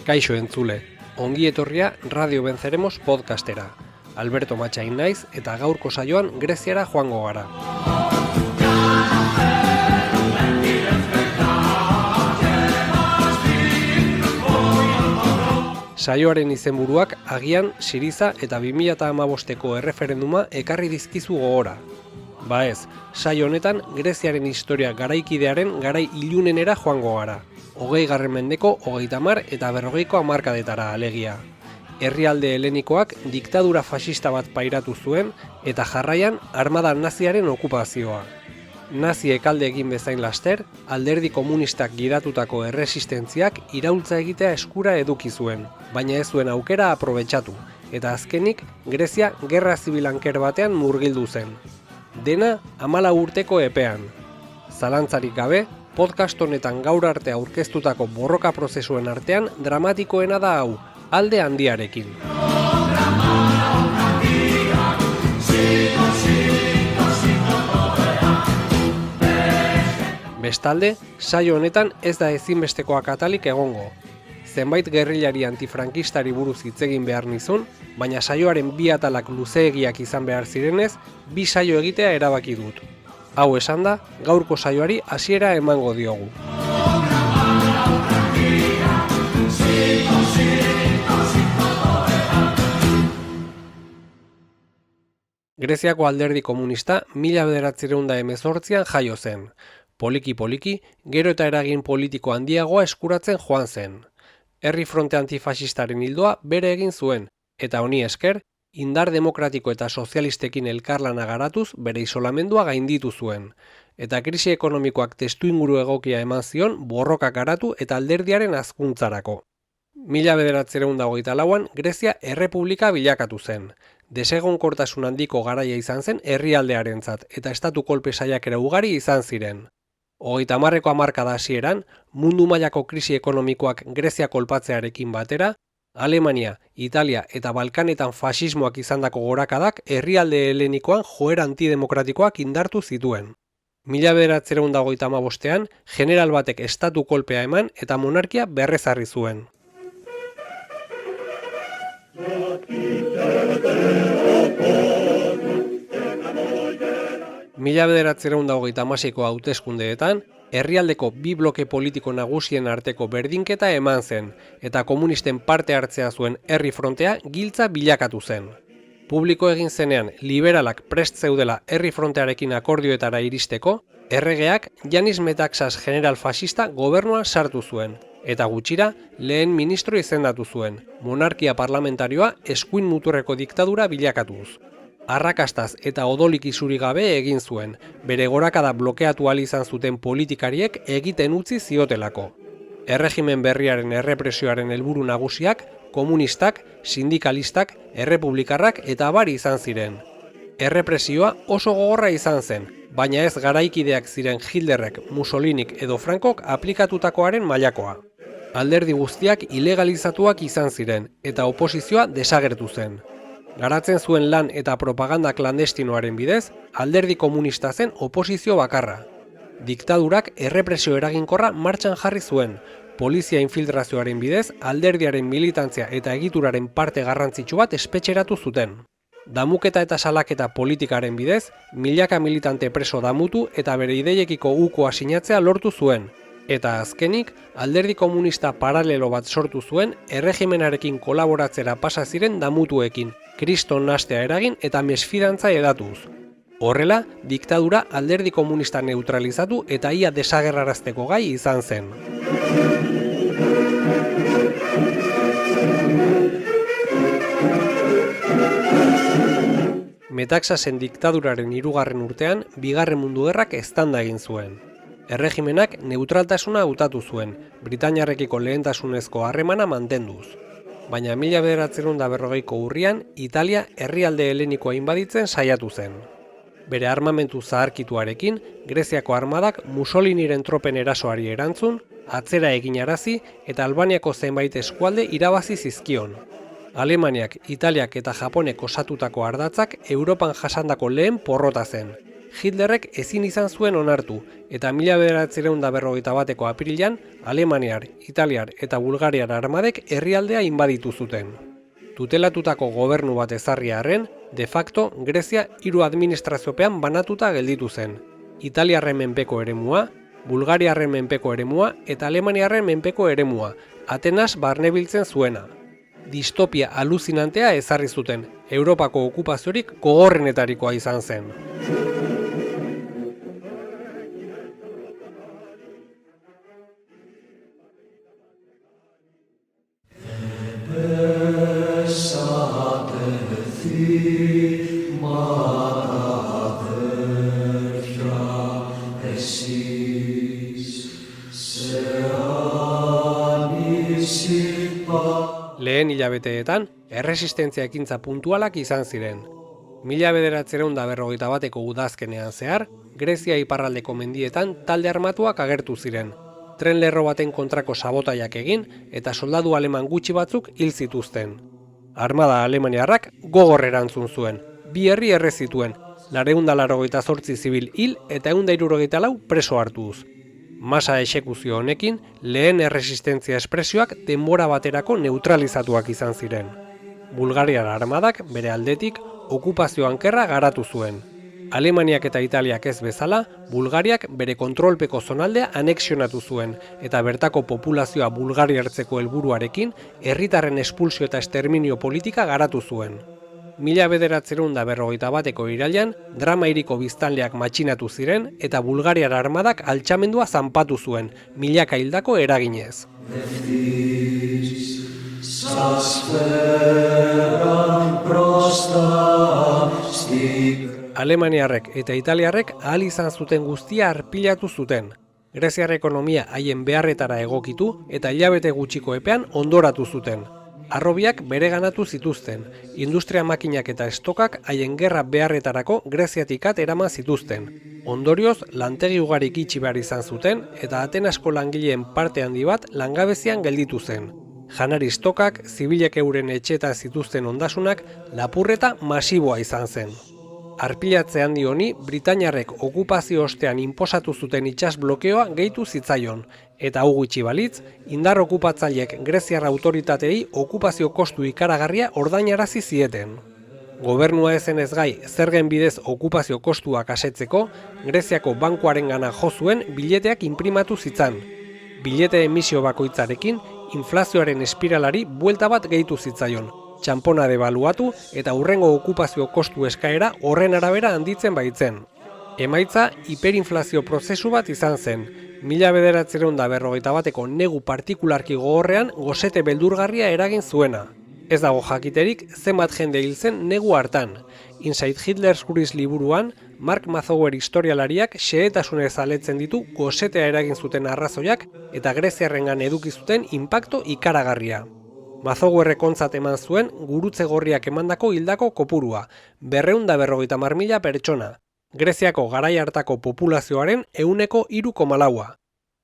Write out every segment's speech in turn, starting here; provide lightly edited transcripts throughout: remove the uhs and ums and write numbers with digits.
Kaixo entzule, ongi etorria Radio Venceremos podcastera. Alberto Matxain naiz eta gaurko saioan Greziara joango gara. Saioaren izenburuak agian Siriza eta 2015ko erreferenduma ekarri dizkizu gogora. Ba ez, saio honetan Greziaren historia garaikidearen garai ilunenera joango gara. 20. mendeko 30 eta 40ko hamarkadetara alegia. Herrialde helenikoak diktadura fascista bat pairatu zuen eta jarraian armada naziaren okupazioa. Naziek alde egin bezain laster, alderdi komunistak gidatutako erresistentziak iraultza egitea eskura eduki zuen, baina ez zuen aukera aprobetxatu, eta azkenik Grezia gerra zibil anker batean murgildu zen. Dena 14 urteko epean. Zalantzarik gabe, podcast honetan gaur arte aurkeztutako borroka prozesuen artean dramatikoena da hau, alde handiarekin. Bestalde, saio honetan ez da ezinbestekoak atalik egongo. Zenbait gerrilari antifrankistari buruz hitz egin behar nizun, baina saioaren bi atalak luzeegiak izan behar zirenez, 2 saio egitea erabaki dut. Hau esan da, gaurko saioari hasiera emango diogu. Greziako alderdi komunista 1918an jaio zen. Poliki-poliki, gero eta eragin politiko handiagoa eskuratzen joan zen. Herri fronte antifasistaren ildoa bere egin zuen, eta honi esker, indar demokratiko eta sozialistekin elkarlana garatuz bere isolamendua gainditu zuen. Eta krisi ekonomikoak testuinguru egokia eman zion borroka garatu eta alderdiaren hazkuntzarako. 1924an Grezia errepublika bilakatu zen. Desegonkortasun handiko garaia izan zen herrialdearentzat eta estatu kolpe saiakera ugari izan ziren. 30ko hamarkada hasieran, mundu mailako krisi ekonomikoak Grezia kolpatzearekin batera, Alemania, Italia eta Balkanetan fasismoak izandako gorakadak herrialde helenikoan joera antidemokratikoak indartu zituen. 1935an, general batek estatu kolpea eman eta monarkia berrezarri zuen. 1936ko hauteskundeetan, herrialdeko 2 bloke politiko nagusien arteko berdinketa eman zen, eta komunisten parte hartzea zuen herri frontea giltza bilakatu zen. Publiko egin zenean liberalak prest zeudela herri frontearekin akordioetara iristeko, erregeak Yanis Metaxas general fascista gobernua sartu zuen, eta gutxira lehen ministro izendatu zuen, monarkia parlamentarioa eskuin muturreko diktadura bilakatuz. Arrakastaz eta odolik isuri gabe egin zuen, bere gorakada blokeatu ahal izan zuten politikariek egiten utzi ziotelako. Erregimen berriaren errepresioaren helburu nagusiak, komunistak, sindikalistak, errepublikarrak eta abar izan ziren. Errepresioa oso gogorra izan zen, baina ez garaikideak ziren Hitlerrek, Mussolinik edo Frankok aplikatutakoaren mailakoa. Alderdi guztiak ilegalizatuak izan ziren eta oposizioa desagertu zen. Garatzen zuen lan eta propaganda klandestinoaren bidez, alderdi komunista zen oposizio bakarra. Diktadurak errepresio eraginkorra martxan jarri zuen, polizia infiltrazioaren bidez alderdiaren militantzia eta egituraren parte garrantzitsu bat espetxeratu zuten. Damuketa eta salaketa politikaren bidez, milaka militante preso damutu eta bere ideiekiko ukoa sinatzea lortu zuen. Eta azkenik, alderdi komunista paralelo bat sortu zuen erregimenarekin kolaboratzera pasa ziren damutuekin, kriston nastea eragin eta mesfidantza edatuz. Horrela, diktadura alderdi komunista neutralizatu eta ia desagerrarazteko gai izan zen. Metaxasen diktaduraren 3. urtean, 2. mundu gerrak eztanda egin zuen. Erregimenak neutraltasuna hautatu zuen, Britainiarrekiko lehentasunezko harremana mantenduz. Baina 1940ko urrian, Italia herrialde helenikoa inbaditzen saiatu zen. Bere armamentu zaharkituarekin, Greziako armadak Mussoliniren tropen erasoari erantzun, atzera eginarazi eta Albaniako zenbait eskualde irabazi zizkion. Alemaniak, Italiak eta Japonek osatutako ardatzak Europan jasandako lehen porrota zen. Hitlerrek ezin izan zuen onartu, eta 1941 apirilean Alemaniar, Italiar eta Bulgariar armadek herrialdea inbaditu zuten. Tutelatutako gobernu bat ezarri arren, de facto Grezia 3 administraziopean banatuta gelditu zen. Italiarren menpeko eremua, Bulgariarren menpeko eremua eta Alemaniarren menpeko eremua, Atenas barnebiltzen zuena. Distopia aluzinantea ezarri zuten, Europako okupaziorik gogorrenetarikoa izan zen. Lehen hilabeteetan, erresistentzia ekintza puntualak izan ziren. 1941 udazkenean zehar, Grezia iparraldeko mendietan talde armatuak agertu ziren. Tren lerro baten kontrako sabotaiak egin eta soldadu aleman gutxi batzuk hil zituzten. Armada alemaniarrak gogor erantzun zuen, 2 herri erre zituen, 488 zibil hil eta 164 preso hartuz. Masa exekuzio honekin, lehen erresistentzia espresioak denbora baterako neutralizatuak izan ziren. Bulgariar armadak bere aldetik okupazio ankerra garatu zuen. Alemaniak eta Italiak ez bezala, Bulgariak bere kontrolpeko zonaldea anexionatu zuen eta bertako populazioa bulgariartzeko helburuarekin herritarren espulsio eta esterminio politika garatu zuen. 1941ko irailean, Drama hiriko biztanleak matxinatu ziren eta Bulgariar armadak altxamendua zanpatu zuen, milaka hildako eraginez. Alemaniarrek eta Italiarrek ahal izan zuten guztia arpilatu zuten. Greziar ekonomia haien beharretara egokitu eta hilabete gutxiko epean ondoratu zuten. Harrobiak bereganatu zituzten, industria makinak eta estokak haien gerra beharretarako Greziatikat eraman zituzten. Ondorioz, lantegi ugarik itxi behar izan zuten eta Atenasko langileen parte handi bat langabezian gelditu zen. Janari estokak, zibilek euren etxeetan zituzten ondasunak, lapurreta masiboa izan zen. Arpilatze handi honi, Britainiarrek okupazio ostean inposatu zuten itsas blokeoa gehitu zitzaion, eta hau gutxi balitz, indar okupatzaileek greziar autoritatei okupazio kostu ikaragarria ordainarazi zieten. Gobernua ezenez gai zergen bidez okupazio kostuak asetzeko, Greziako bankuarengana jo zuen bileteak inprimatu zitzan. Bilete emisio bakoitzarekin, inflazioaren espiralari buelta bat gehitu zitzaion, txanpona debaluatu eta hurrengo okupazio kostu eskaera horren arabera handitzen baitzen. Emaitza hiperinflazio prozesu bat izan zen, 1941ko negu partikularki gogorrean gozete beldurgarria eragin zuena. Ez dago jakiterik zenbat jende hil zen negu hartan. Inside Hitler's Cruise liburuan, Mark Mazower historialariak xehetasunez aletzen ditu gozetea eragin zuten arrazoiak eta greziarrengan eduki zuten inpakto ikaragarria. Mazowerrek ontzat eman zuen gurutze gorriak emandako hildako kopurua, 250.000 pertsona. Greziako garai hartako populazioaren 3,4%.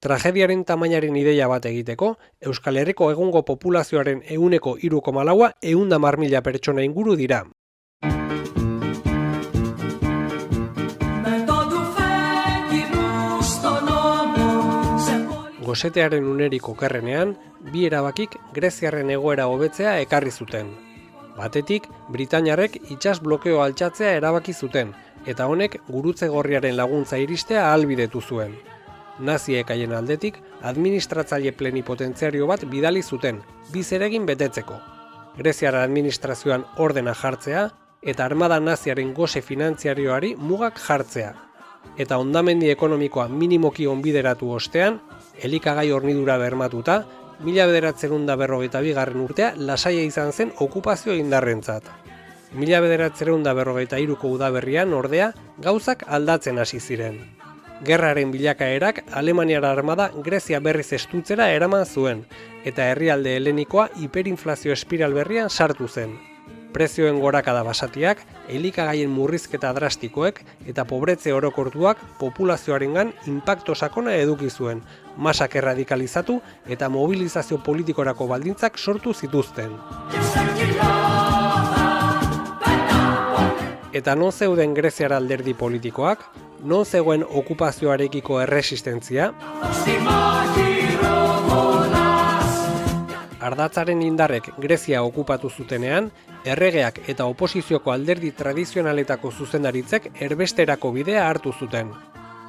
Tragediaren tamainaren ideia bat egiteko, Euskal Herriko egungo populazioaren 3,4%, 110.000 pertsona inguru dira. Gosetearen unerik okerrenean, 2 erabakik greziarren egoera hobetzea ekarri zuten. Batetik, Britainiarrek itsas blokeo altxatzea erabaki zuten, eta honek gurutze gorriaren laguntza iristea ahalbidetu zuen. Naziek haien aldetik, administratzaile plenipotentziario bat bidali zuten, 2 zeregin betetzeko. Greziar administrazioan ordena jartzea, eta armada naziaren gose finantziarioari mugak jartzea. Eta hondamendi ekonomikoa minimoki onbideratu ostean, elikagai hornidura bermatuta, 1942 urtea lasaia izan zen okupazio indarrentzat. 1943ko udaberrian ordea gauzak aldatzen hasi ziren. Gerraren bilakaerak Alemaniar armada Grezia berriz estutzera eraman zuen, eta herrialde helenikoa hiperinflazio espiral berrian sartu zen. Prezioen gorakada basatiak, elikagaien murrizketa drastikoek eta pobretze orokortuak populazioarengan inpakto sakona eduki zuen, masak erradikalizatu eta mobilizazio politikorako baldintzak sortu zituzten. Eta non zeuden greziar alderdi politikoak, non zegoen okupazioarekiko erresistentzia, Ardatzaren indarrek Grezia okupatu zutenean, erregeak eta oposizioko alderdi tradizionaletako zuzendaritzek erbesterako bidea hartu zuten.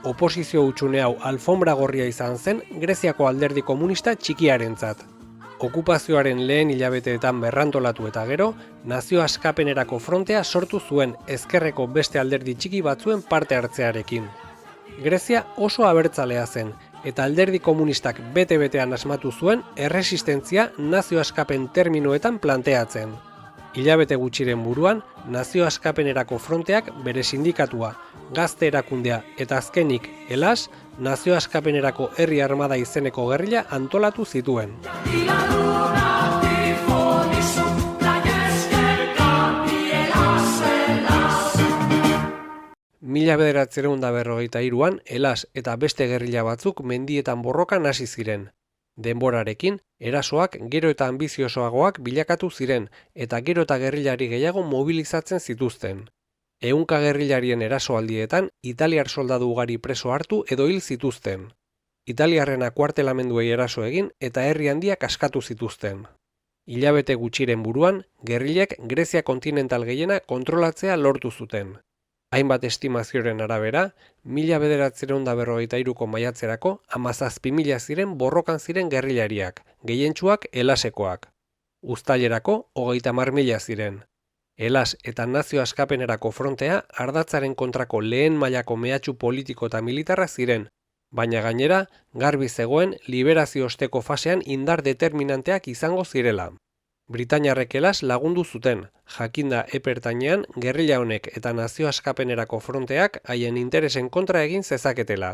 Oposizio hutsune hau alfombra gorria izan zen Greziako alderdi komunista txikiarentzat. Okupazioaren lehen hilabeteetan berrantolatu eta gero, nazio askapenerako frontea sortu zuen ezkerreko beste alderdi txiki batzuen parte hartzearekin. Grezia oso abertzalea zen, eta alderdi komunistak bete-betean asmatu zuen erresistentzia nazio askapen terminoetan planteatzen. Hilabete gutxiren buruan, nazio askapenerako fronteak bere sindikatua, gazte erakundea eta azkenik, Elas, nazio askapenerako herri armada izeneko gerrilla antolatu zituen. Mila 1943an Elas eta beste gerrilla batzuk mendietan borrokan hasi ziren. Denborarekin, erasoak gero eta ambiziosoagoak bilakatu ziren eta gero eta gerrillari gehiago mobilizatzen zituzten. Ehunka gerrillarien erasoaldietan, italiar soldadu ugari preso hartu edo hil zituzten. Italiarrena kuartelamenduei eraso egin eta herri handiak askatu zituzten. Hilabete gutxiren buruan, gerrilek Grezia kontinental gehiena kontrolatzea lortu zuten. Hainbat estimazioren arabera, 1943ko maiatzerako 17.000 ziren borrokan ziren gerrillariak, gehientsuak Elasekoak. Uztailerako 30.000 ziren. Elas eta nazio askapenerako frontea Ardatzaren kontrako lehen mailako mehatxu politiko eta militarra ziren, baina gainera, garbi zegoen liberazio osteko fasean indar determinanteak izango zirela. Britainiarrek Elas lagundu zuten, jakinda epertainean gerrilla honek eta nazio askapenerako fronteak haien interesen kontra egin zezaketela.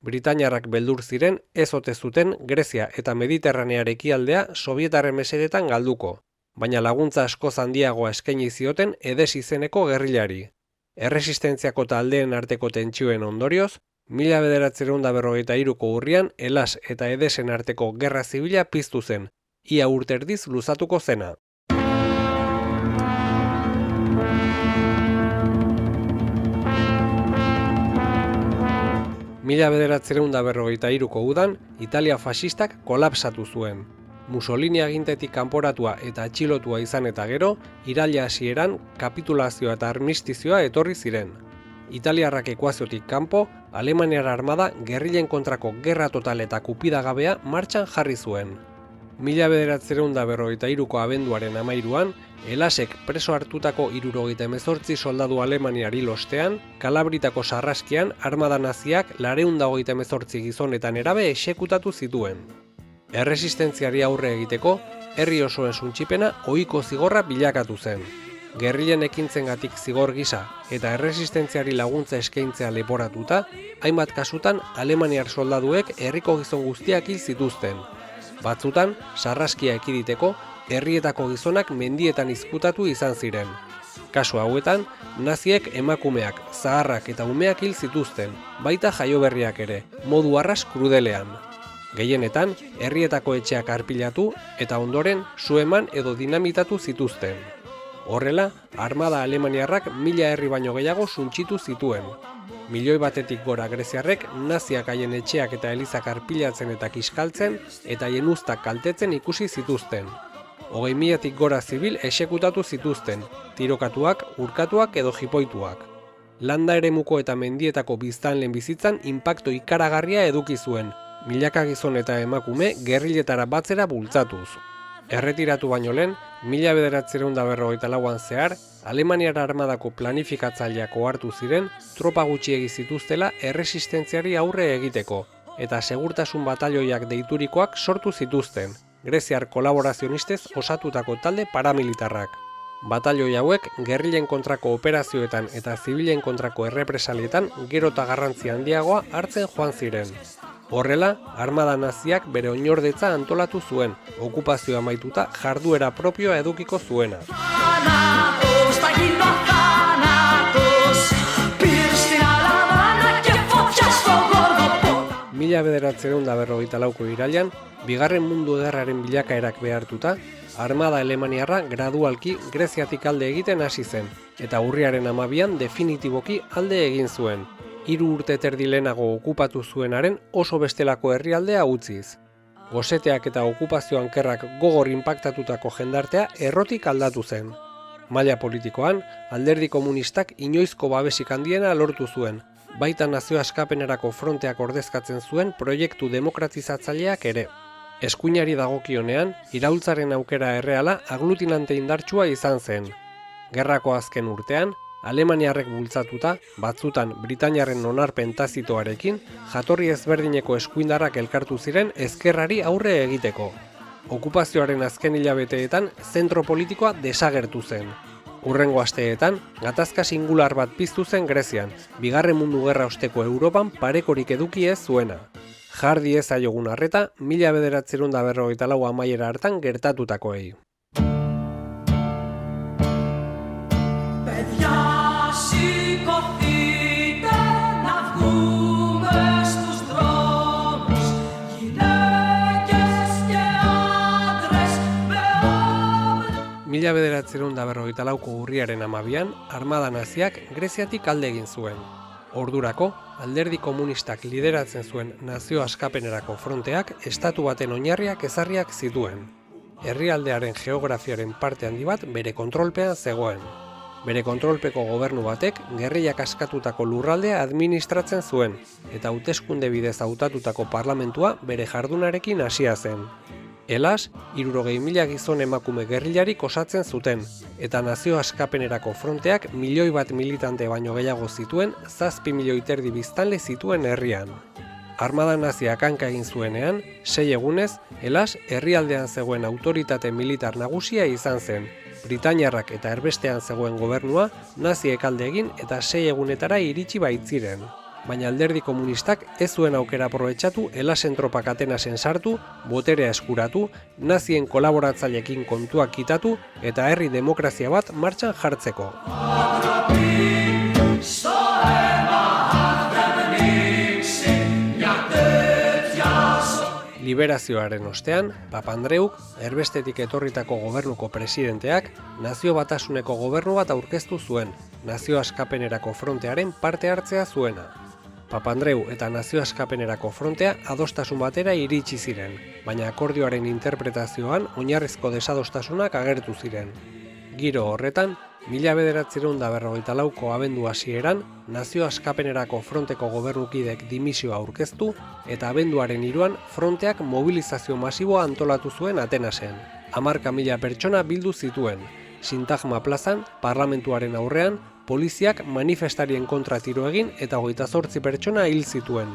Britainiarrak beldur ziren ez ote zuten Grezia eta Mediterranear ekialdea Sobietarren mesedetan galduko, baina laguntza askoz handiagoa eskaini zioten Edes izeneko gerrillari. Erresistentziako taldeen arteko tentsioen ondorioz, 1943ko urrian Elas eta Edesen arteko gerra zibila piztu zen, ia urterdiz luzatuko zena. Mila 1943ko udan, Italia fasistak kolapsatu zuen. Mussolini agintetik kanporatua eta atxilotua izan eta gero, iraila hasieran kapitulazioa eta armistizioa etorri ziren. Italiarrak ekuaziotik kanpo, Alemaniar armada gerrilen kontrako gerra total eta kupidagabea martxan jarri zuen. 1943ko abenduaren 13an, Elasek preso hartutako 78 soldadu alemaniari lostean, Kalabritako sarraskian armada naziak 428 gizon eta nerabe exekutatu zituen. Erresistentziari aurre egiteko, herri osoen suntsipena ohiko zigorra bilakatu zen. Gerrilen ekintzengatik zigor gisa eta erresistentziari laguntza eskaintzea leporatuta, hainbat kasutan alemaniar soldaduek herriko gizon guztiak hil zituzten. Batzutan, sarraskia ekiditeko, herrietako gizonak mendietan izkutatu izan ziren. Kasu hauetan, naziek emakumeak, zaharrak eta umeak hil zituzten, baita jaioberriak ere, modu arras krudelean. Gehienetan, herrietako etxeak arpilatu eta ondoren su eman edo dinamitatu zituzten. Horrela, armada alemaniarrak 1000 herri baino gehiago suntsitu zituen. Milioi batetik gora greziarrek naziak haien etxeak eta elizak arpilatzen eta kiskaltzen eta haien uztak kaltetzen ikusi zituzten. 20.000tik gora zibil exekutatu zituzten, tirokatuak, urkatuak edo jipoituak. Landa eremuko eta mendietako biztanleen bizitzan inpakto ikaragarria eduki zuen, milaka gizon eta emakume gerriletara batzera bultzatuz. Erretiratu baino lehen, 1944an zehar, Alemaniar armadako planifikatzaileak ohartu ziren tropa gutxiegi zituztela erresistentziari aurre egiteko, eta segurtasun batalioiak deiturikoak sortu zituzten, greziar kolaborazionistez osatutako talde paramilitarrak. Batalioi hauek gerrilen kontrako operazioetan eta zibilen kontrako errepresalietan gero eta garrantzi handiagoa hartzen joan ziren. Horrela, armada naziak bere oinordetza antolatu zuen, okupazioa amaituta jarduera propioa edukiko zuena. Mila 1944ko irailean, Bigarren Mundu Gerraren bilakaerak behartuta, armada alemaniarra gradualki Greziatik alde egiten hasi zen, eta urriaren 12an definitiboki alde egin zuen. 3 urte terdi lehenago okupatu zuenaren oso bestelako herrialdea utziz. Goseteak eta okupazio ankerrak gogor inpaktatutako jendartea errotik aldatu zen. Maila politikoan, alderdi komunistak inoizko babesik handiena lortu zuen, baita nazio askapenerako fronteak ordezkatzen zuen proiektu demokratizatzaileak ere. Eskuinari dagokionean, iraultzaren aukera erreala aglutinante indartsua izan zen. Gerrako azken urtean, Alemaniarrek bultzatuta, batzutan Britainiarren onarpen tazitoarekin, jatorri ezberdineko eskuindarrak elkartu ziren ezkerrari aurre egiteko. Okupazioaren azken hilabeteetan zentro politikoa desagertu zen. Hurrengo asteetan, gatazka singular bat piztu zen Grezian, Bigarren Mundu Gerra osteko Europan parekorik eduki ez zuena. Jar diezaiogun arreta, 1954 amaiera hartan gertatutakoei. Mila 1954ko urriaren 12an, armada naziak Greziatik alde egin zuen. Ordurako, alderdi komunistak lideratzen zuen nazio askapenerako fronteak estatu baten oinarriak ezarriak zituen. Herrialdearen geografiaren parte handi bat bere kontrolpean zegoen. Bere kontrolpeko gobernu batek gerrillak askatutako lurraldea administratzen zuen, eta hauteskunde bidez hautatutako parlamentua bere jardunarekin hasia zen. Helaz, 60.000 gizon emakume gerrilarik osatzen zuten, eta nazio askapenerako fronteak 1 milioi militante baino gehiago zituen, 7 milioi terdi biztanle zituen herrian. Armada naziak hanka egin zuenean, 6 egunez, Helaz, herrialdean zegoen autoritate militar nagusia izan zen. Britainiarrak eta erbestean zegoen gobernua, naziek alde egin eta 6 egunetara iritsi baitziren. Baina alderdi komunistak ez zuen aukera aprobetxatu Helasen tropak Atenasen sartu, boterea eskuratu, nazien kolaboratzaileekin kontuak kitatu eta herri demokrazia bat martxan jartzeko. Liberazioaren ostean, Papandreuk, erbestetik etorritako gobernuko presidenteak, nazio batasuneko gobernu bat aurkeztu zuen, nazio askapenerako frontearen parte hartzea zuena. Papandreou eta nazio askapenerako frontea adostasun batera iritsi ziren, baina akordioaren interpretazioan oinarrizko desadostasunak agertu ziren. Giro horretan, 1954ko abendu hasieran, nazio askapenerako fronteko gobernukidek dimisioa aurkeztu eta abenduaren 3an fronteak mobilizazio masiboa antolatu zuen Atenasen. 10.000 pertsona bildu zituen. Sintagma plazan, parlamentuaren aurrean, poliziak manifestarien kontra tiro egin eta 28 pertsona hil zituen.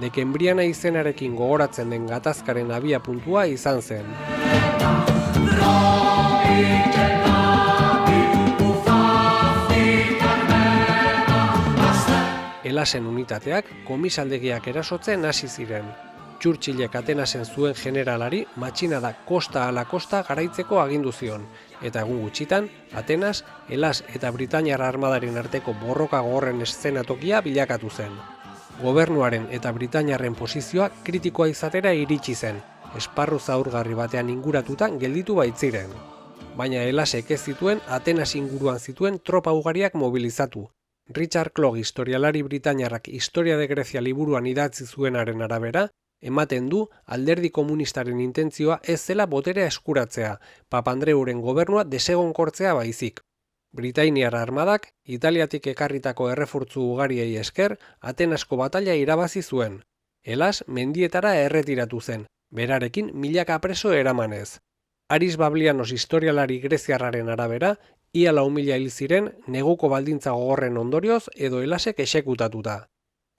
Dekembriana izenarekin gogoratzen den gatazkaren abia puntua izan zen. Helasen unitateak komisaldegiak erasotzen hasi ziren. Churchillek Atenasen zuen generalari matxinada kosta ala kosta garaitzeko agindu zion, eta egun gutxitan, Atenas, Helas eta Britainiar armadaren arteko borroka gogorren eszenatokia bilakatu zen. Gobernuaren eta Britainiarren posizioa kritikoa izatera iritsi zen, esparru zaurgarri batean inguratuta gelditu baitziren. Baina Helasek ez zituen Atenas inguruan zituen tropa ugariak mobilizatu. Richard Klog historialari britainiarrak Historia de Grecia liburuan idatzi zuenaren arabera, ematen du alderdi komunistaren intentzioa ez zela boterea eskuratzea, Papandreuren gobernua desegonkortzea baizik. Britainiar armadak, Italiatik ekarritako errefortzu ugariei esker, Atenasko batalla irabazi zuen. Helas mendietara erretiratu zen, berarekin milaka preso eramanez. Aris Bablianos historialari greziarraren arabera, ia 4.000 hil ziren neguko baldintza gogorren ondorioz edo Helasek exekutatuta.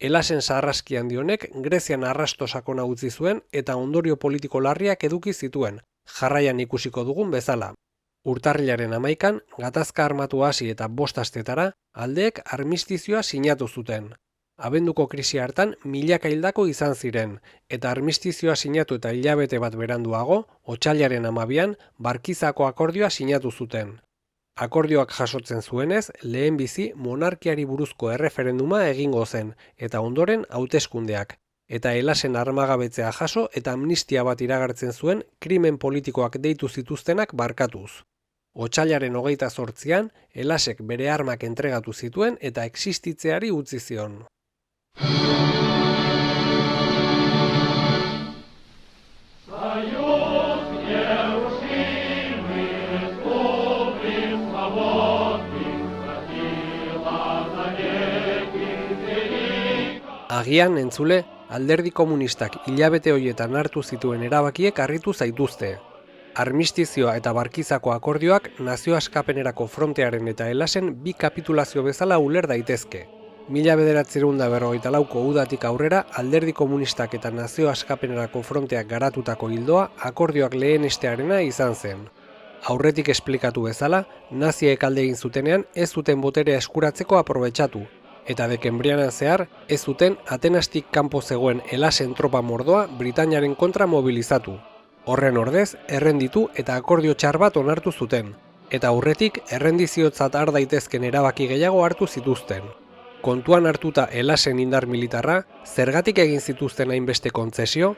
Helasen sarraski handi honek Grezian arrasto sakona utzi zuen eta ondorio politiko larriak eduki zituen, jarraian ikusiko dugun bezala. Urtarrilaren 11an, gatazka armatu hasi eta 5 astetara, aldeek armistizioa sinatu zuten. Abenduko krisi hartan milaka hildako izan ziren, eta armistizioa sinatu eta hilabete bat beranduago, otsailaren 12an, Barkizako akordioa sinatu zuten. Akordioak jasotzen zuenez, lehenbizi monarkiari buruzko erreferenduma egingo zen, eta ondoren hauteskundeak. eta Elasen armagabetzea jaso eta amnistia bat iragartzen zuen krimen politikoak deitu zituztenak barkatuz. Otsailaren 28an, Elasek bere armak entregatu zituen eta existitzeari utzi zion. Agian, entzule, alderdi komunistak hilabete horietan hartu zituen erabakiek harritu zaituzte. Armistizioa eta Barkizako akordioak nazio askapenerako frontearen eta Elasen bi kapitulazio bezala uler daitezke. 1954ko udatik aurrera alderdi komunistak eta nazio askapenerako fronteak garatutako ildoa akordioak lehenestearena izan zen. Aurretik esplikatu bezala, naziek alde egin zutenean ez zuten boterea eskuratzeko aprobetxatu, eta Dekenbrianan zehar ez zuten Atenastik kanpo zegoen Elasen tropa mordoa Britainiaren kontra mobilizatu. Horren ordez, errenditu eta akordio txar bat onartu zuten, eta aurretik errendiziotzat har daitezken erabaki gehiago hartu zituzten. Kontuan hartuta Elasen indar militarra, zergatik egin zituzten hainbeste kontzesio?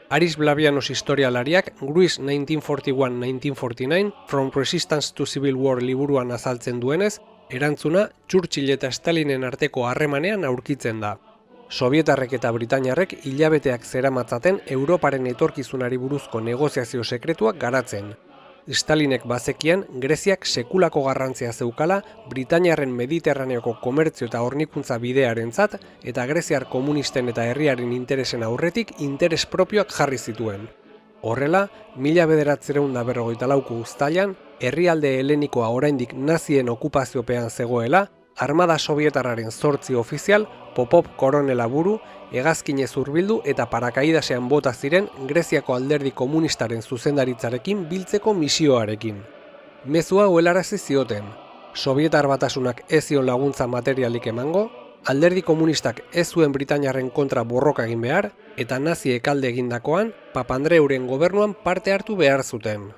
Aris Blavianos historialariak Gruis 1941-1949 From Resistance to Civil War liburuan azaltzen duenez, erantzuna Churchill eta Stalinen arteko harremanean aurkitzen da. Sobietarrek eta Britainiarrek hilabeteak zeramatzaten Europaren etorkizunari buruzko negoziazio sekretuak garatzen. Stalinek bazekien Greziak sekulako garrantzia zeukala Britainiarren Mediterraneoko komertzio eta hornikuntza bidearentzat eta greziar komunisten eta herriaren interesen aurretik interes propioak jarri zituen. Horrela, 1944ko uztailan, herrialde helenikoa oraindik nazien okupaziopean zegoela, Armada Sobietarraren 8 ofizial, Popov koronela buru, hegazkinez hurbildu eta parakaidasean bota ziren Greziako alderdi komunistaren zuzendaritzarekin biltzeko misioarekin. Mezua helarazi zioten. Sobietar batasunak ez zion laguntza materialik emango, alderdi komunistak ez zuen Britainiarren kontra borroka egin behar, eta naziek alde egindakoan, Papandreuren gobernuan parte hartu behar zuten.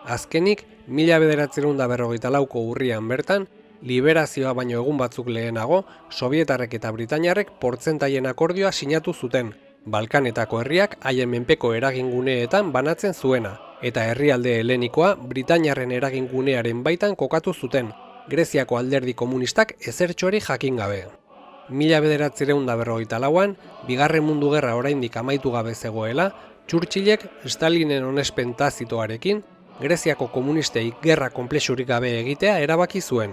Azkenik, 1944ko urrian bertan, liberazioa baino egun batzuk lehenago, Sobietarrek eta Britainiarrek portzentaien akordioa sinatu zuten, Balkanetako herriak haien menpeko eraginguneetan banatzen zuena, eta herrialde helenikoa Britainiarren eragingunearen baitan kokatu zuten, Greziako alderdi komunistak ezertxori jakin gabe. 1944an, Bigarren Mundu Gerra oraindik amaitu gabe zegoela, Churchillek Stalinen onespen tazitoarekin, Greziako komunistei gerra konplexurik gabe egitea erabaki zuen.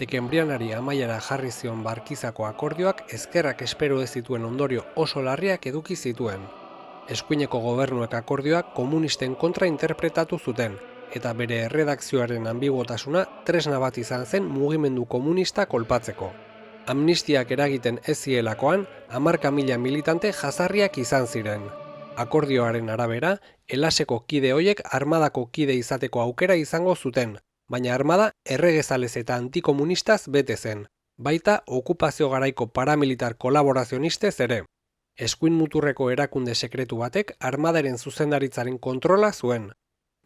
Dekenbrianari amaiera jarri zion Barkizako akordioak ezkerrak espero ez zituen ondorio oso larriak eduki zituen. Eskuineko gobernuek akordioak komunisten kontra interpretatu zuten, eta bere erredakzioaren anbiguotasuna tresna bat izan zen mugimendu komunista kolpatzeko. Amnistiak eragiten ez zielakoan, 10.000 militante jazarriak izan ziren. Akordioaren arabera, Elaseko kide hoiek armadako kide izateko aukera izango zuten, baina armada erregezalez eta antikomunistaz bete zen, baita okupazio garaiko paramilitar kolaborazionistez ere. Eskuin muturreko erakunde sekretu batek armadaren zuzendaritzaren kontrola zuen.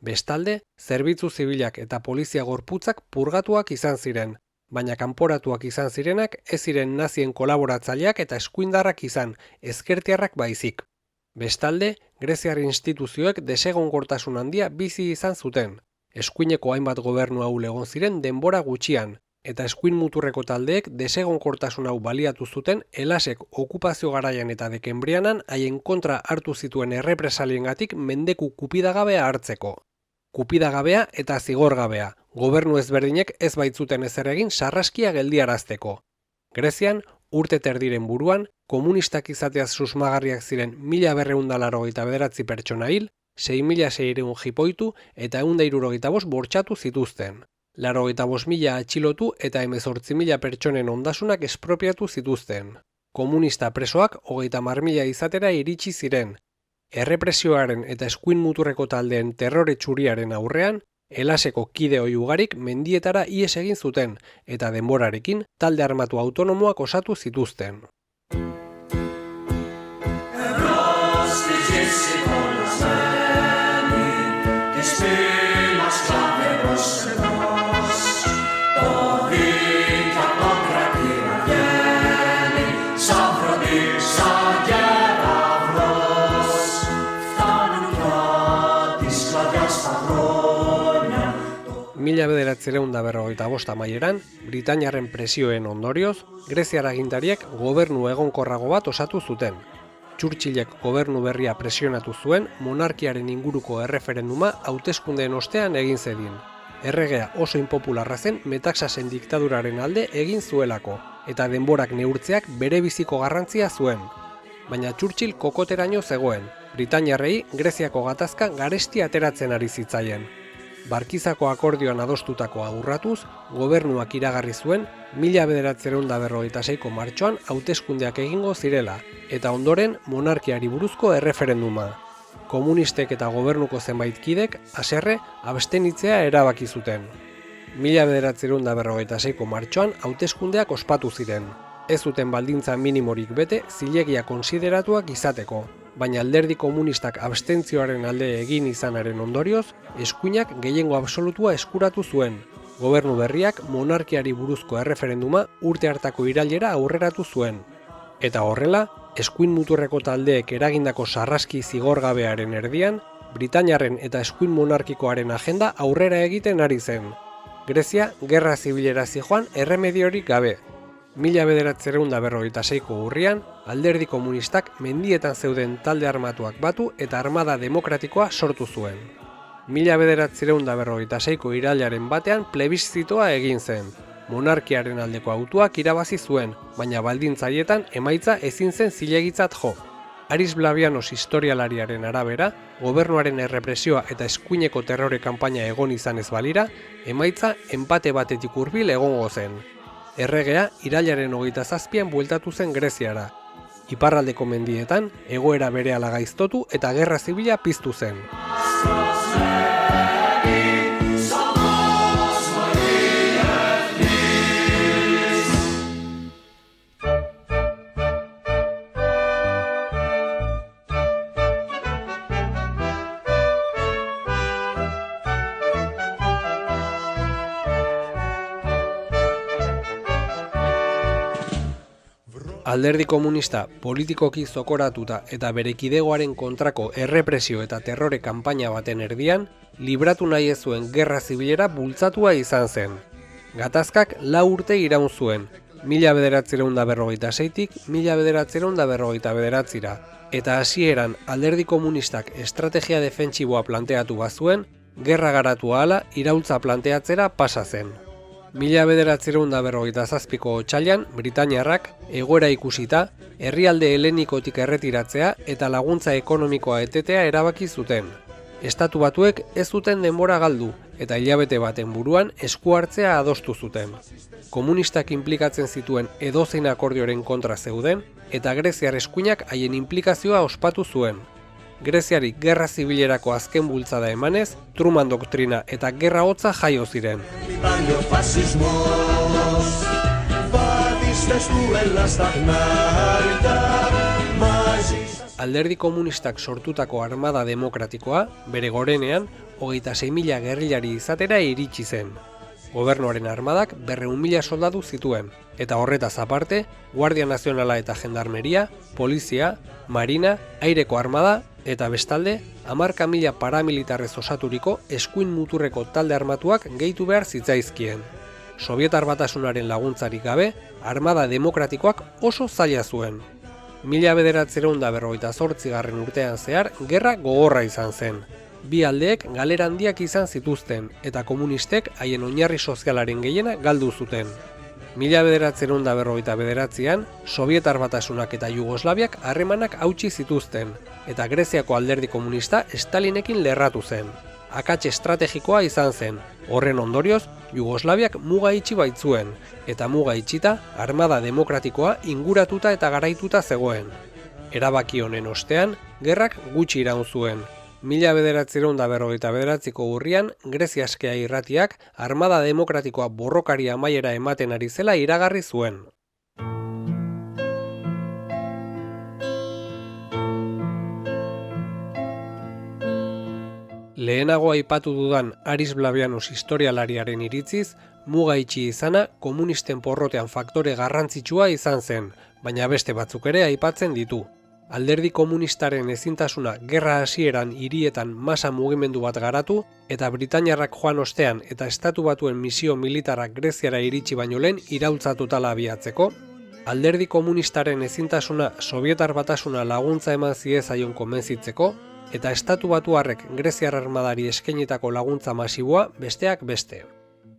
Bestalde, zerbitzu zibilak eta polizia gorputzak purgatuak izan ziren, baina kanporatuak izan zirenak ez ziren nazien kolaboratzaileak eta eskuindarrak izan, ezkertiarrak baizik. Bestalde, Greziar instituzioek desegonkortasun handia bizi izan zuten. Eskuineko hainbat gobernu hau egon ziren denbora gutxian, eta eskuin muturreko taldeek desegonkortasun hau baliatu zuten Elasek okupazio garaian eta Dekenbrianan haien kontra hartu zituen errepresaliengatik mendeku kupidagabea hartzeko. Kupidagabea eta zigorgabea, gobernu ezberdinek ez baitzuten ezer egin sarraskia geldiarazteko. Grezian, urte terdiren buruan, komunistak izateaz susmagarriak ziren 1289 pertsona hil, 6.600 jipoitu eta 165 bortxatu zituzten. 85.000 atxilotu eta 18.000 pertsonen ondasunak espropiatu zituzten. Komunista presoak 30.000 izatera iritsi ziren. Errepresioaren eta eskuin muturreko taldeen terrore txuriaren aurrean, Elaseko kide ohi ugarik mendietara ihes egin zuten eta denborarekin talde armatu autonomoak osatu zituzten. 1945 amaieran, Britainiarren presioen ondorioz, Greziar agintariek gobernu egonkorrago bat osatu zuten. Churchillek gobernu berria presionatu zuen monarkiaren inguruko erreferenduma hauteskundeen ostean egin zedin. Erregea oso inpopularra zen Metaxasen diktaduraren alde egin zuelako, eta denborak neurtzeak bere biziko garrantzia zuen. Baina Churchill kokoteraino zegoen, Britainiarrei Greziako gatazka garesti ateratzen ari zitzaien. Barkizako akordioan adostutakoa urratuz, gobernuak iragarri zuen 1946ko martxoan hauteskundeak egingo zirela, eta ondoren monarkiari buruzko erreferenduma. Komunistek eta gobernuko zenbait kidek, haserre, abstenitzea erabaki zuten. 1946ko martxoan hauteskundeak ospatu ziren. Ez zuten baldintza minimorik bete zilegia konsideratuak izateko, baina alderdi komunistak abstentzioaren alde egin izanaren ondorioz, eskuinak gehiengo absolutua eskuratu zuen. Gobernu berriak monarkiari buruzko erreferenduma urte hartako irailera aurreratu zuen. Eta horrela, eskuin muturreko taldeek eragindako sarraski zigorgabearen erdian, Britainiarren eta eskuin monarkikoaren agenda aurrera egiten ari zen. Grezia gerra zibilera zijoan erremediorik gabe. 1946ko urrian, alderdi komunistak mendietan zeuden talde armatuak batu eta armada demokratikoa sortu zuen. 1946ko irailaren batean plebizitoa egin zen. Monarkiaren aldeko hautuak irabazi zuen, baina baldintzaietan emaitza ezin zen zilegitzat jo. Aris Blavianos historialariaren arabera, gobernuaren errepresioa eta eskuineko terrore kanpaina egon izan ez balira, emaitza enpate batetik hurbil egongo zen. Erregea irailaren 27an bueltatu zen Greziara. Iparraldeko mendietan, egoera berehala gaiztotu eta gerra zibila piztu zen. Alderdi komunista politikoki zokoratuta eta bere kidegoaren kontrako errepresio eta terrore kanpaina baten erdian, libratu nahi ez zuen gerra zibilera bultzatua izan zen. Gatazkak 4 urte iraun zuen, 1946tik 1949ra, eta hasieran alderdi komunistak estrategia defentsiboa planteatu bazuen, gerra garatu ahala iraultza planteatzera pasa zen. 1947ko otsailean, Britainiarrak, egoera ikusita, herrialde helenikotik erretiratzea eta laguntza ekonomikoa etetea erabaki zuten. Estatu Batuek ez zuten denbora galdu eta hilabete baten buruan esku hartzea adostu zuten. Komunistak inplikatzen zituen edozein akordioren kontra zeuden eta greziar eskuinak haien inplikazioa ospatu zuen. Greziari gerra zibilerako azken bultzada emanez, Truman doktrina eta gerra hotza jaio ziren. Alderdi komunistak sortutako armada demokratikoa, bere gorenean, 26.000 gerrilari izatera iritsi zen. Gobernuaren armadak 200.000 soldadu zituen, eta horretaz aparte, Guardia Nazionala eta Jendarmeria, Polizia, Marina, Aireko Armada, eta bestalde, 10.000 paramilitarrez osaturiko eskuin muturreko talde armatuak gehitu behar zitzaizkien. Sobietar Batasunaren laguntzarik gabe, armada demokratikoak oso zaila zuen. 1948 urtean zehar, gerra gogorra izan zen. Bi aldeek galera handiak izan zituzten, eta komunistek haien oinarri sozialaren gehiena galdu zuten. 1949an, Sobietar Batasunak eta Jugoslaviak harremanak hautsi zituzten, eta Greziako alderdi komunista Stalinekin lerratu zen. Akats estrategikoa izan zen, horren ondorioz, Jugoslaviak muga itxi baitzuen, eta muga itxita, armada demokratikoa inguratuta eta garaituta zegoen. Erabaki honen ostean, gerrak gutxi iraun zuen. 1949ko urrian, Grezia Askea irratiak armada demokratikoa borrokari amaiera ematen ari zela iragarri zuen. Lehenago aipatu dudan Aris Blavianos historialariaren iritziz, muga itxi izana komunisten porrotean faktore garrantzitsua izan zen, baina beste batzuk ere aipatzen ditu. Alderdi komunistaren ezintasuna gerra hasieran hirietan masa mugimendu bat garatu eta britainiarrak joan ostean eta Estatu Batuen misio militarrak Greziara iritsi baino lehen iraultza totala abiatzeko, Alderdi komunistaren ezintasuna Sobietar Batasuna laguntza eman ziezaion konbentzitzeko eta Estatu Batuarrek Greziar armadari eskainitako laguntza masiboa besteak beste.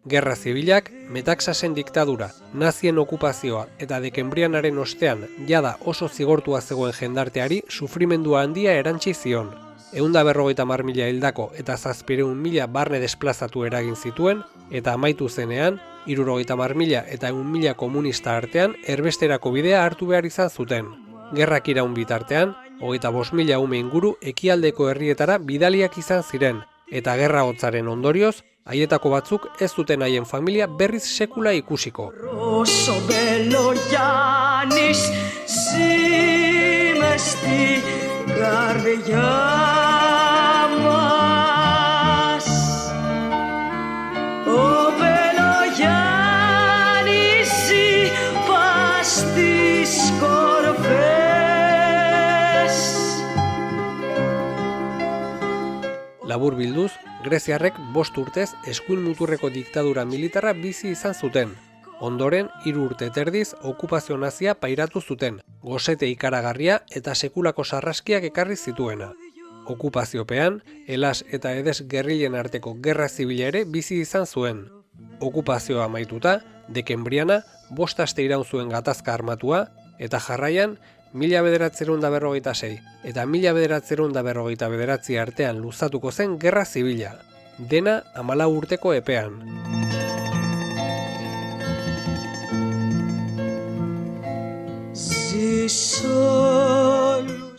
Gerra zibilak, Metaxasen diktadura, nazien okupazioa eta Dekembrianaren ostean jada oso zigortua zegoen jendarteari sufrimendua handia erantsi zion. 150.000 hildako eta 700.000 barne desplazatu eragin zituen eta amaitu zenean 70.000 eta 100.000 komunista artean erbesterako bidea hartu behar izan zuten. Gerrak iraun bitartean, 25.000 ume inguru ekialdeko herrietara bidaliak izan ziren eta gerra hotzaren ondorioz, haietako batzuk ez duten haien familia berriz sekula ikusiko. Labur bilduz, Greziarrek 5 urtez eskuin muturreko diktadura militarra bizi izan zuten. Ondoren, 3 urte terdiz okupazio nazia pairatu zuten, gozete ikaragarria eta sekulako sarraskiak ekarri zituena. Okupaziopean, Elas eta Edes gerrilen arteko gerra zibila ere bizi izan zuen. Okupazioa amaituta, Dekembriana 5 aste iraun zuen gatazka armatua eta jarraian 1946 eta 1949 artean luzatuko zen gerra zibila, dena 14 urteko epean.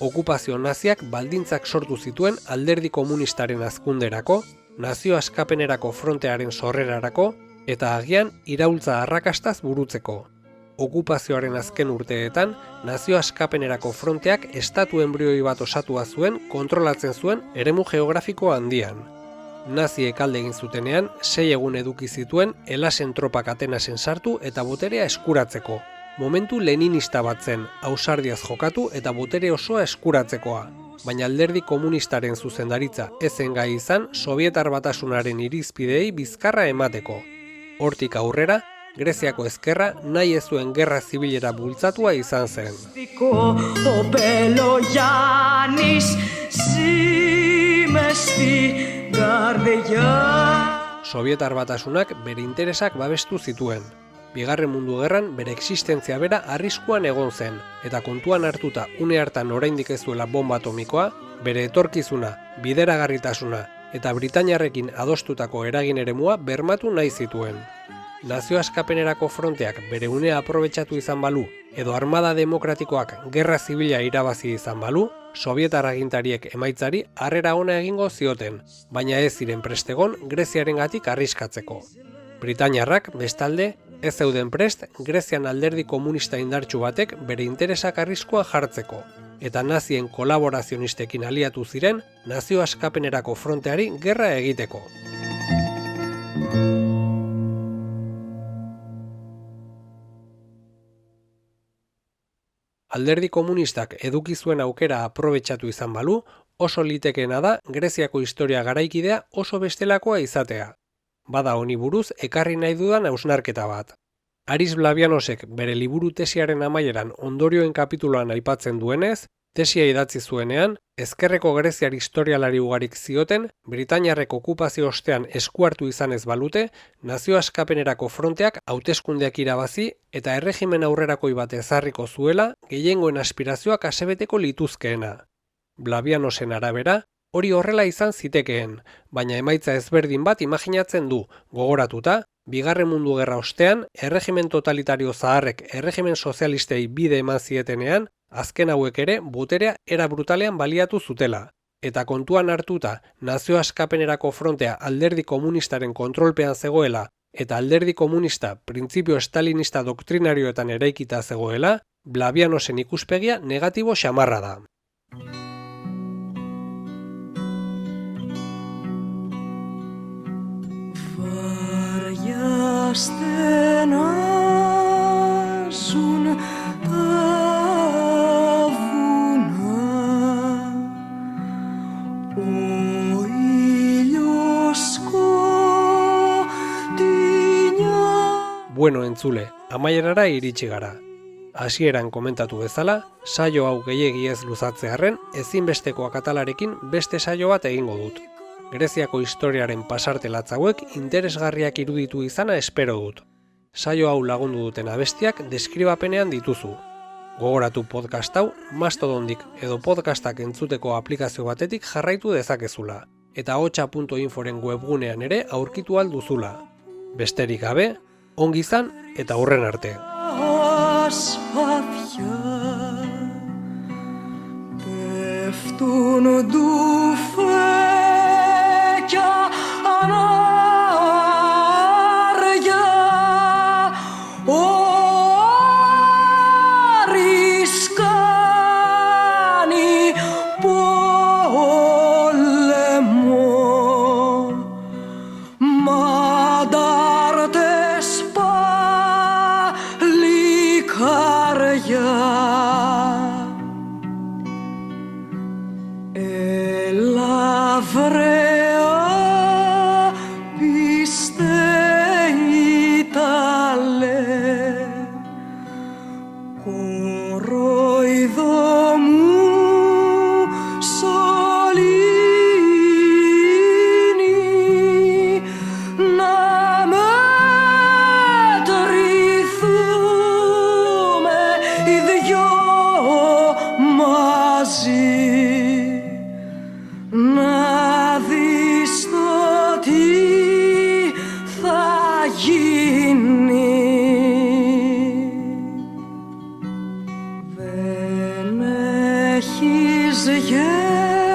Okupazio naziak baldintzak sortu zituen Alderdi Komunistaren hazkunderako, nazio askapenerako frontearen sorrerarako eta agian iraultza arrakastaz burutzeko. Okupazioaren azken urteetan, nazio askapenerako fronteak estatu enbrioi bat osatua zuen kontrolatzen zuen eremu geografiko handian. Naziek alde egin zutenean, 6 egun eduki zituen Elasen tropak Atenasen sartu eta boterea eskuratzeko. Momentu leninista bat zen, ausardiaz jokatu eta botere osoa eskuratzekoa. Baina Alderdi Komunistaren zuzendaritza ezen gai izan Sobietar Batasunaren irizpideei bizkarra emateko. Hortik aurrera, Greziako ezkerra nahi ez zuen gerra zibilera bultzatua izan zen. Sobietar Batasunak bere interesak babestu zituen. Bigarren Mundu Gerran bere existentzia bera arriskuan egon zen, eta kontuan hartuta une hartan oraindik ez zuela bomba atomikoa, bere etorkizuna, bideragarritasuna eta Britainiarrekin adostutako eragin eremua bermatu nahi zituen. Nazio askapenerako fronteak bere unea aprobetxatu izan balu, edo armada demokratikoak gerra zibila irabazi izan balu, Sobietar agintariek emaitzari harrera ona egingo zioten, baina ez ziren prestegon Greziarengatik arriskatzeko. Britainiarrak, bestalde, ez zeuden prest Grezian Alderdi Komunista indartsu batek bere interesak arriskuan jartzeko, eta nazien kolaborazionistekin aliatu ziren nazio askapenerako fronteari gerra egiteko. Alderdi Komunistak eduki zuen aukera aprobetxatu izan balu, oso litekeena da Greziako historia garaikidea oso bestelakoa izatea. Bada honi buruz ekarri nahi dudan hausnarketa bat. Aris Blabianosek bere liburu tesiaren amaieran ondorioen kapituloan aipatzen duenez, tesia idatzi zuenean, ezkerreko greziar historialari ugarik zioten, Britainiarrek okupazio ostean eskuartu izan ez balute, nazio askapenerako fronteak hauteskundeak irabazi eta erregimen aurrerakoi bat ezarriko zuela gehiengoen aspirazioak asebeteko lituzkeena. Blabianosen arabera, hori horrela izan zitekeen, baina emaitza ezberdin bat imaginatzen du, gogoratuta, Bigarren Mundu Gerra ostean, erregimen totalitario zaharrek erregimen sozialistei bide eman zietenean, azken hauek ere boterea era brutalean baliatu zutela. Eta kontuan hartuta, nazio askapenerako frontea Alderdi Komunistaren kontrolpean zegoela, eta Alderdi Komunista printzipio estalinista doktrinarioetan eraikita zegoela, Blabianosen ikuspegia negatibo xamarra da. Στενάζουν τα βουνά Bueno entzule, amaierara iritsi gara. Hasieran komentatu bezala, saio hau gehiegi ez luzatzearren, ezinbestekoak atalarekin beste saio bat egingo dut. Greziako historiaren pasarte latz hauek interesgarriak iruditu izana espero dut. Saio hau lagundu duten abestiak deskribapenean dituzu. Gogoratu podcast hau Mastodondik edo podcastak entzuteko aplikazio batetik jarraitu dezakezula, eta hotxa.inforen webgunean ere aurkitu alduzula. Besterik gabe, ongi izan eta hurren arte.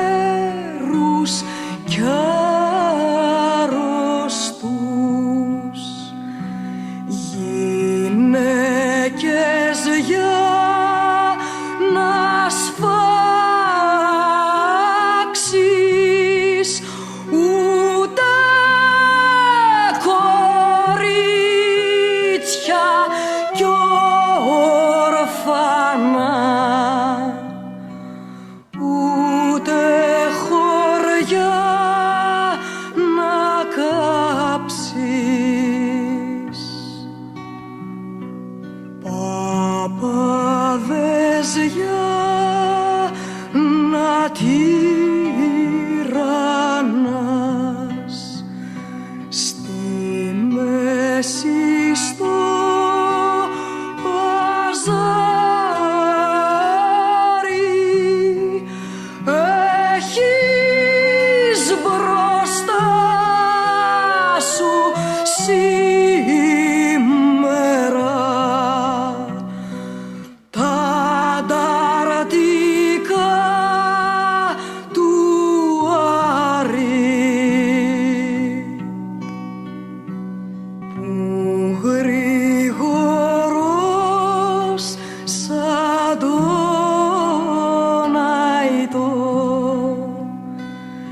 Γέρους κι αρρωστούς, γυναίκες για να σφάξεις, ούτε κορίτσια κι ορφανά, παπάδες για να τυραννάς, στη μέση στο παζάρι έχεις μπροστά σου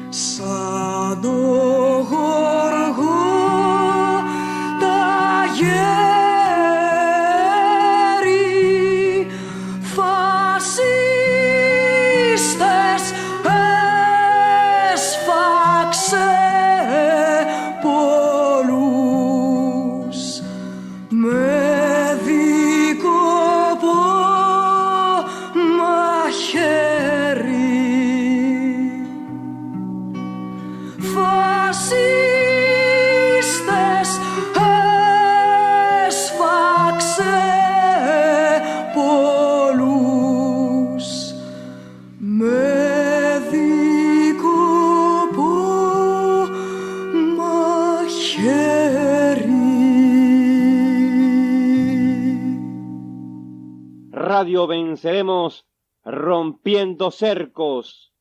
σαν το γοργό τα γέρι, φασίστες έσφαξε πολλούς με δίκοπο μαχαίρι. Φασίστες έσφαξε πολλούς με δίκοπο μαχαίρι. Radio Venceremos rompiendo cercos.